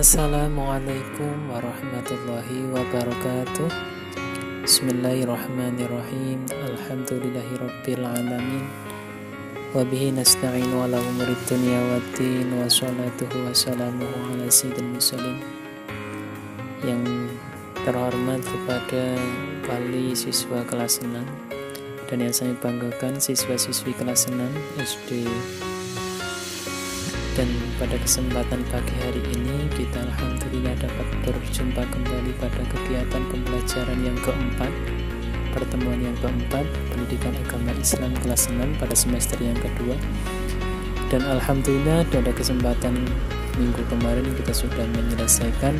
Assalamualaikum warahmatullahi wabarakatuh. Bismillahirrahmanirrahim. Alhamdulillahirabbil alamin. Wa bihi nasta'in wa la umurid dunya waddin wa salatuhu wa salamuhu ala sayyidil mursalin. Yang terhormat kepada wali siswa kelas 6 dan yang saya banggakan siswa-siswi kelas 6 SD. Dan pada kesempatan pagi hari ini kita alhamdulillah dapat berjumpa kembali pada kegiatan pembelajaran yang keempat, pertemuan yang keempat, pendidikan agama Islam kelas 6 pada semester yang kedua. Dan alhamdulillah pada kesempatan minggu kemarin kita sudah menyelesaikan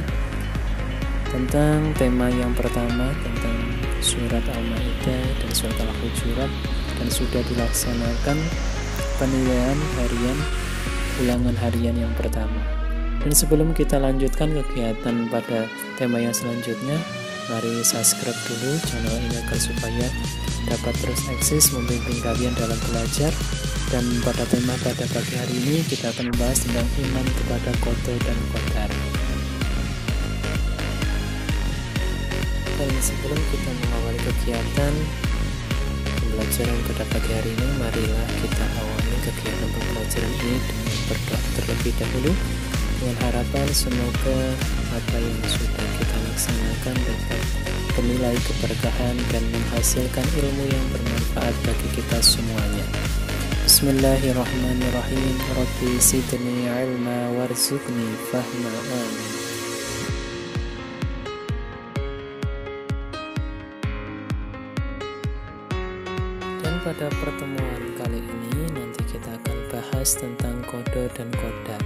tentang tema yang pertama, tentang surat Al-Maidah dan surat Al-Hujurat, dan sudah dilaksanakan penilaian harian ulangan harian yang pertama. Dan sebelum kita lanjutkan kegiatan pada tema yang selanjutnya, mari subscribe dulu channel ini agar supaya dapat terus eksis membimbing kalian dalam belajar. Dan pada tema pada pagi hari ini kita akan membahas tentang iman kepada qada dan qadar. Dan sebelum kita mengawali kegiatan pembelajaran pada pagi hari ini, marilah kita awali kegiatan pembelajaran ini dengan berdoa terlebih dahulu, dengan harapan semoga apa yang sudah kita laksanakan dapat bernilai keberkahan dan menghasilkan ilmu yang bermanfaat bagi kita semuanya. Bismillahirrahmanirrahim. Rabbi zidni ilma warzuqni fahma. Amin. Pada pertemuan kali ini nanti kita akan bahas tentang qada dan qadar.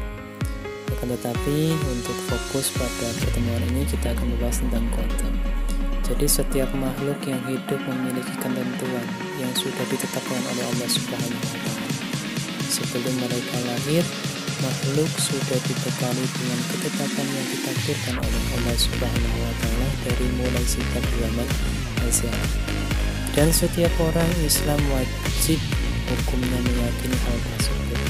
Akan tetapi untuk fokus pada pertemuan ini kita akan membahas tentang qada. Jadi setiap makhluk yang hidup memiliki ketentuan yang sudah ditetapkan oleh Allah Subhanahu wa taala. Sebelum mereka lahir, makhluk sudah dibekali dengan ketetapan yang ditakdirkan oleh Allah Subhanahu wa taala dari mulai sejak zaman azal. Dan setiap orang Islam wajib hukumnya meyakini hal tersebut.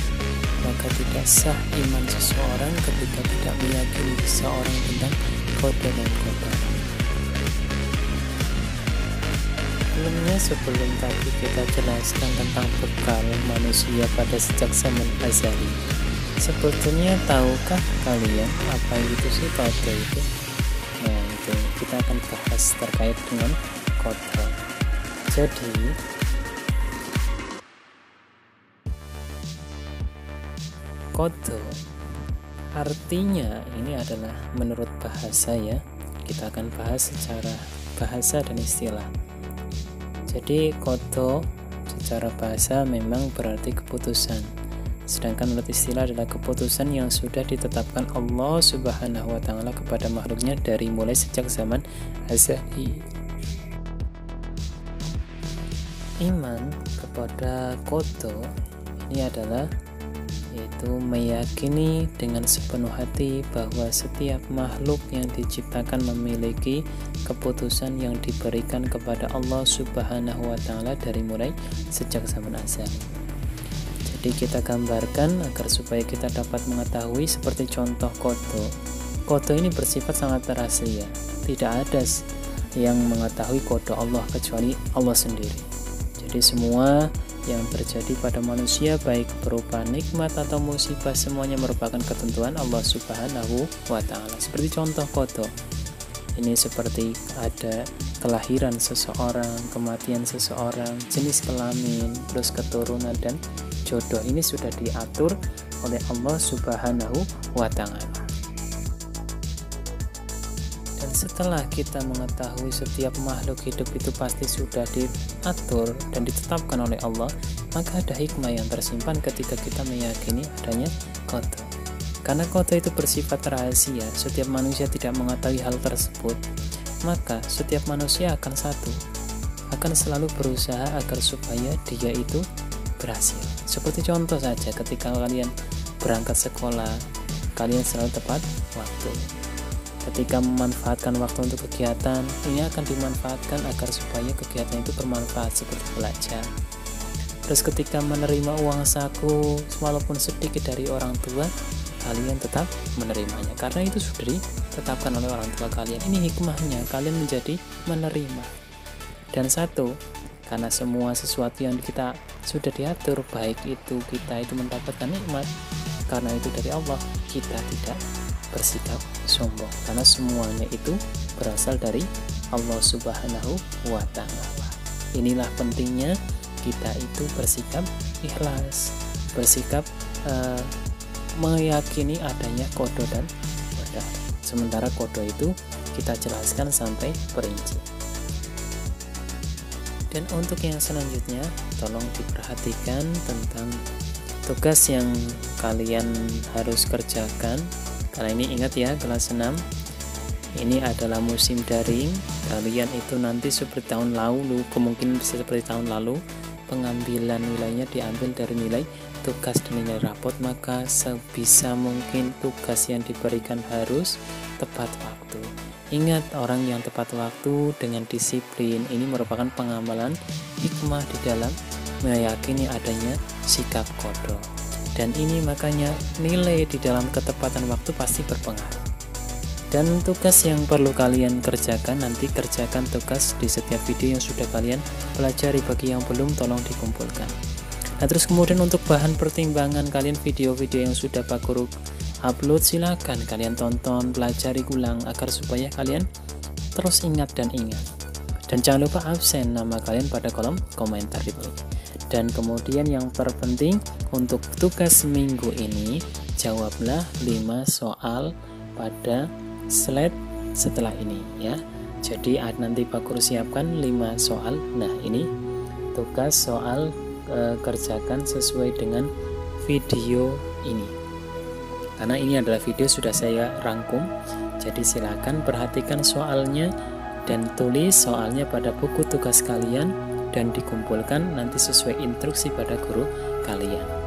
Maka tidak sah iman seseorang ketika tidak meyakini seseorang tentang qada dan qadar. Sebelum tadi kita jelaskan tentang bekal manusia pada sejak zaman azali. Sebetulnya tahukah kalian apa itu sih qada itu? Nah, itu kita akan bahas terkait dengan qada. Jadi qada artinya ini adalah menurut bahasa ya. Kita akan bahas secara bahasa dan istilah. Jadi qada secara bahasa memang berarti keputusan. Sedangkan menurut istilah adalah keputusan yang sudah ditetapkan Allah Subhanahu wa taala kepada makhluknya dari mulai sejak zaman azali. Iman kepada qada ini adalah yaitu meyakini dengan sepenuh hati bahwa setiap makhluk yang diciptakan memiliki keputusan yang diberikan kepada Allah Subhanahu wa taala dari mulai sejak zaman azal. Jadi kita gambarkan agar supaya kita dapat mengetahui seperti contoh qada. Qada ini bersifat sangat rahasia. Tidak ada yang mengetahui qada Allah kecuali Allah sendiri. Jadi semua yang terjadi pada manusia baik berupa nikmat atau musibah semuanya merupakan ketentuan Allah Subhanahu wa taala. Seperti contoh qada. Ini seperti ada kelahiran seseorang, kematian seseorang, jenis kelamin, terus keturunan dan jodoh ini sudah diatur oleh Allah Subhanahu wa taala. Setelah kita mengetahui setiap makhluk hidup itu pasti sudah diatur dan ditetapkan oleh Allah, maka ada hikmah yang tersimpan ketika kita meyakini adanya qada. Karena qada itu bersifat rahasia, setiap manusia tidak mengetahui hal tersebut, maka setiap manusia akan selalu berusaha agar supaya dia itu berhasil. Seperti contoh saja, ketika kalian berangkat sekolah, kalian selalu tepat waktu. Ketika memanfaatkan waktu untuk kegiatan, ini akan dimanfaatkan agar supaya kegiatan itu bermanfaat seperti belajar. Terus ketika menerima uang saku walaupun sedikit dari orang tua, kalian tetap menerimanya karena itu sudah ditetapkan oleh orang tua kalian. Ini hikmahnya, kalian menjadi menerima. Dan satu, karena semua sesuatu yang kita sudah diatur, baik itu kita itu mendapatkan nikmat karena itu dari Allah, kita tidak bersikap sombong karena semuanya itu berasal dari Allah Subhanahu wa Ta'ala. Inilah pentingnya kita itu bersikap ikhlas, bersikap meyakini adanya qada dan qadar. Sementara qada itu kita jelaskan sampai perinci. Dan untuk yang selanjutnya, tolong diperhatikan tentang tugas yang kalian harus kerjakan. Karena ini ingat ya, kelas 6 ini adalah musim daring. Kalian itu nanti seperti tahun lalu, kemungkinan bisa seperti tahun lalu, pengambilan nilainya diambil dari nilai tugas dan nilai rapot, maka sebisa mungkin tugas yang diberikan harus tepat waktu. Ingat, orang yang tepat waktu dengan disiplin ini merupakan pengamalan hikmah di dalam meyakini adanya sikap qada. Dan ini makanya nilai di dalam ketepatan waktu pasti berpengaruh. Dan tugas yang perlu kalian kerjakan, nanti kerjakan tugas di setiap video yang sudah kalian pelajari. Bagi yang belum, tolong dikumpulkan. Nah, terus kemudian untuk bahan pertimbangan kalian, video-video yang sudah Pak Guru upload, silakan kalian tonton, pelajari ulang agar supaya kalian terus ingat dan ingat. Dan jangan lupa absen nama kalian pada kolom komentar di bawah. Dan kemudian yang terpenting untuk tugas minggu ini, jawablah 5 soal pada slide setelah ini ya. Jadi nanti Pak Guru siapkan 5 soal. Nah, ini tugas soal, kerjakan sesuai dengan video ini. Karena ini adalah video sudah saya rangkum. Jadi silakan perhatikan soalnya dan tulis soalnya pada buku tugas kalian dan dikumpulkan nanti sesuai instruksi pada guru kalian.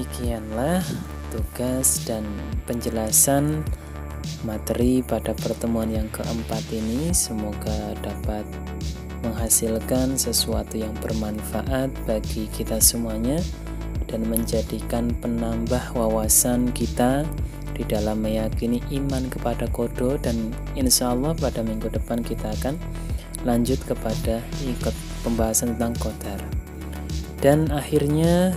demikianlah tugas dan penjelasan materi pada pertemuan yang keempat ini. Semoga dapat menghasilkan sesuatu yang bermanfaat bagi kita semuanya dan menjadikan penambah wawasan kita di dalam meyakini iman kepada qada, dan insya Allah pada minggu depan kita akan lanjut kepada pembahasan tentang qadar. Dan akhirnya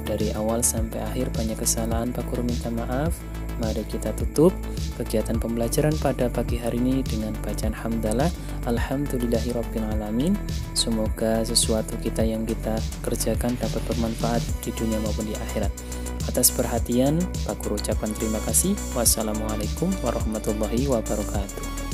dari awal sampai akhir banyak kesalahan, Pak Guru minta maaf. Mari kita tutup kegiatan pembelajaran pada pagi hari ini dengan bacaan hamdalah alhamdulillahirabbil alamin. Semoga sesuatu yang kita kerjakan dapat bermanfaat di dunia maupun di akhirat. Atas perhatian Pak Guru ucapkan terima kasih. Wassalamualaikum warahmatullahi wabarakatuh.